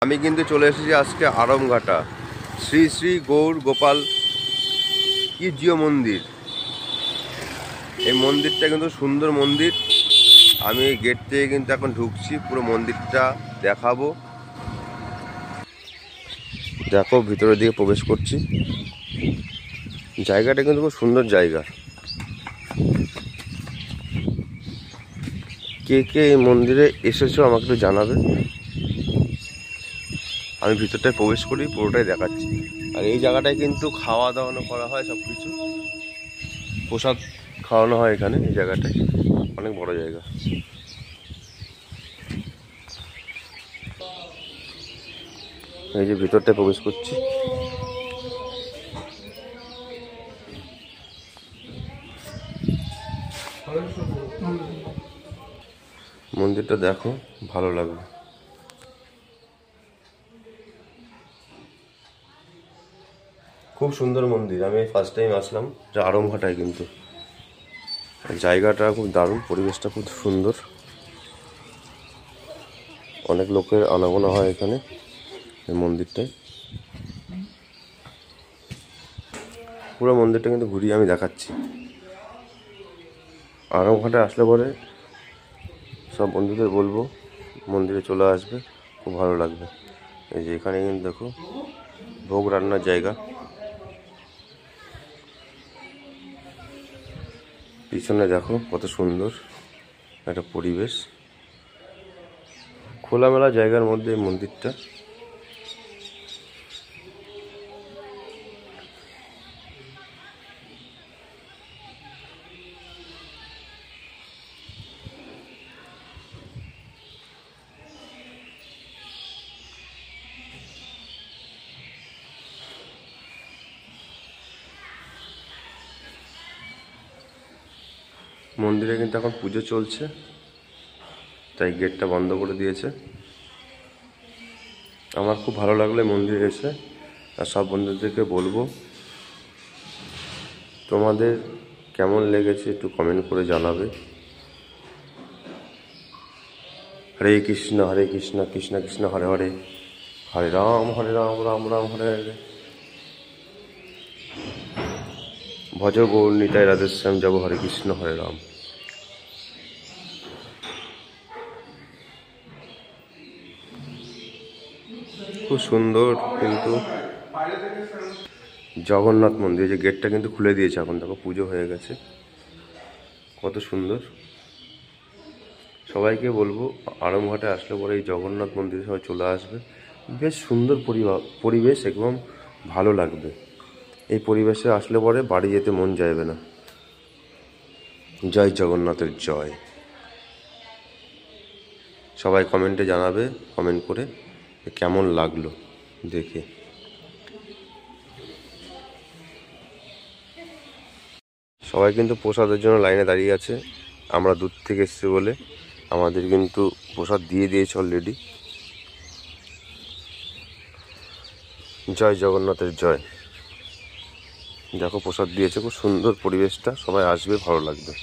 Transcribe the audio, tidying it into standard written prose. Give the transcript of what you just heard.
আমি কিন্তু চলে এসেছি আজকে আরমঘাটা শ্রী শ্রী গৌর গোপাল কি জিও মন্দির। এই মন্দিরটা কিন্তু সুন্দর মন্দির। আমি এই গেট থেকে কিন্তু এখন ঢুকছি, পুরো মন্দিরটা দেখাবো। দেখো ভিতরের দিকে প্রবেশ করছি। জায়গাটা কিন্তু খুব সুন্দর জায়গা। কে কে এই মন্দিরে এসেছো আমাকে একটু জানাবে। আমি ভিতরটায় প্রবেশ করি, পুরোটাই দেখাচ্ছি। আর এই জায়গাটায় কিন্তু খাওয়া দাওয়ানো করা হয়, সব কিছু প্রসাদ খাওয়ানো হয় এখানে। এই জায়গাটায় অনেক বড় জায়গা। এই যে ভিতরটায় প্রবেশ করছি। মন্দিরটা দেখো, ভালো লাগবে। খুব সুন্দর মন্দির। আমি ফার্স্ট টাইম আসলাম আরমঘাটায়, কিন্তু জায়গাটা খুব দারুণ, পরিবেশটা খুব সুন্দর। অনেক লোকের আনাগোনা হয় এখানে এই মন্দিরটায়। পুরো মন্দিরটা কিন্তু ঘুরিয়ে আমি দেখাচ্ছি। আরমঘাটায় আসলে পরে সব বন্ধুদের বলবো মন্দিরে চলে আসবে, খুব ভালো লাগবে। এই যে এখানে কিন্তু দেখো ভোগ রান্নার জায়গা। পিছনে দেখো কত সুন্দর একটা পরিবেশ, খোলামেলা জায়গার মধ্যে এই মন্দিরটা। মন্দিরে কিন্তু এখন পুজো চলছে, তাই গেটটা বন্ধ করে দিয়েছে। আমার খুব ভালো লাগলো মন্দিরে এসে। আর সব বন্ধুদেরকে বলবো তোমাদের কেমন লেগেছে একটু কমেন্ট করে জানাবে। হরে কৃষ্ণ কৃষ্ণ কৃষ্ণ হরে হরে, হরে রাম রাম রাম হরে হরে। ভজ গৌর নিতাই রাধেশ্যাম যাব, হরে কৃষ্ণ হরে রাম। খুব সুন্দর কিন্তু জগন্নাথ মন্দির। যে গেটটা কিন্তু খুলে দিয়েছে এখন, দেখো পুজো হয়ে গেছে, কত সুন্দর। সবাইকে বলবো আরমঘাটে আসলে পরে এই জগন্নাথ মন্দিরে সবাই চলে আসবে। বেশ সুন্দর পরিবেশ, একদম ভালো লাগবে। এই পরিবেশে আসলে পরে বাড়ি যেতে মন চাইবে না। জয় জগন্নাথের জয়। সবাই কমেন্টে জানাবে, কমেন্ট করে কেমন লাগলো দেখে। সবাই কিন্তু প্রসাদের জন্য লাইনে দাঁড়িয়ে আছে। আমরা দূর থেকে এসেছি বলে আমাদের কিন্তু প্রসাদ দিয়ে দিয়েছে অলরেডি। জয় জগন্নাথের জয়। দেখো প্রসাদ দিয়েছে, খুব সুন্দর পরিবেশটা, সবাই আসবে, ভালো লাগবে।